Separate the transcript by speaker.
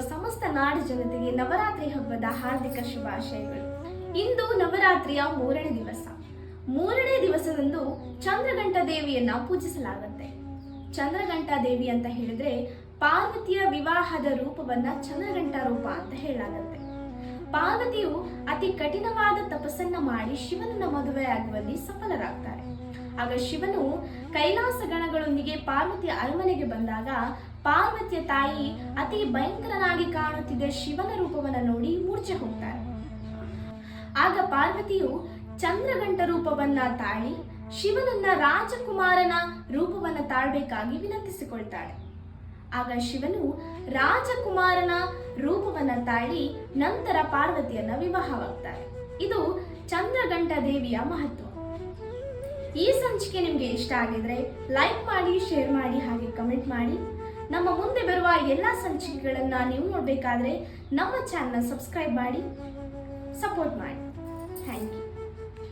Speaker 1: ಸಮಸ್ತ ನಾಡು ಜನತೆಗೆ ನವರಾತ್ರಿ ಹಬ್ಬದ ಹಾರ್ದಿಕ ಶುಭಾಶಯಗಳು. ಇಂದು ನವರಾತ್ರಿಯ ಮೂರನೇ ದಿವಸದಂದು ಚಂದ್ರಘಂಟ ದೇವಿಯನ್ನ ಪೂಜಿಸಲಾಗುತ್ತೆ. ಚಂದ್ರಘಂಟ ದೇವಿ ಅಂತ ಹೇಳಿದ್ರೆ ಪಾರ್ವತಿಯ ವಿವಾಹದ ರೂಪವನ್ನ ಚಂದ್ರಘಂಟ ರೂಪ ಅಂತ ಹೇಳಲಾಗುತ್ತೆ. ಪಾರ್ವತಿಯು ಅತಿ ಕಠಿಣವಾದ ತಪಸ್ಸನ್ನ ಮಾಡಿ ಶಿವನನ್ನ ಮದುವೆಯಾಗುವಲ್ಲಿ ಸಫಲರಾಗ್ತಾರೆ. ಆಗ ಶಿವನು ಕೈಲಾಸ ಗಣಗಳೊಂದಿಗೆ ಪಾರ್ವತಿಯ ಅರಮನೆಗೆ ಬಂದಾಗ ಪಾರ್ವತಿಯ ತಾಯಿ ಅತಿ ಭಯಂಕರನಾಗಿ ಕಾಣುತ್ತಿದ್ದ ಶಿವನ ರೂಪವನ್ನ ನೋಡಿ ಮೂರ್ಛೆ ಹೋಗ್ತಾರೆ. ಆಗ ಪಾರ್ವತಿಯು ಚಂದ್ರಘಂಟ ರೂಪವನ್ನ ತಾಳಿ ಶಿವನನ್ನ ರಾಜಕುಮಾರನ ರೂಪವನ್ನ ತಾಳ್ಬೇಕಾಗಿ ವಿನಂತಿಸಿಕೊಳ್ತಾಳೆ. ಆಗ ಶಿವನು ರಾಜಕುಮಾರನ ರೂಪವನ್ನ ತಾಳಿ ನಂತರ ಪಾರ್ವತಿಯನ್ನ ವಿವಾಹವಾಗ್ತಾರೆ. ಇದು ಚಂದ್ರಘಂಟ ದೇವಿಯ ಮಹತ್ವ. ಈ ಸಂಚಿಕೆ ನಿಮಗೆ ಇಷ್ಟ ಆಗಿದ್ರೆ ಲೈಕ್ ಮಾಡಿ, ಶೇರ್ ಮಾಡಿ, ಹಾಗೆ ಕಮೆಂಟ್ ಮಾಡಿ. ನಮ್ಮ ಮುಂದೆ ಬರುವ ಎಲ್ಲ ಸಂಚಿಕೆಗಳನ್ನ ನೀವು ನೋಡಬೇಕಾದ್ರೆ ನಮ್ಮ ಚಾನೆಲ್ ಸಬ್ಸ್ಕ್ರೈಬ್ ಮಾಡಿ, ಸಪೋರ್ಟ್ ಮಾಡಿ. Thank you.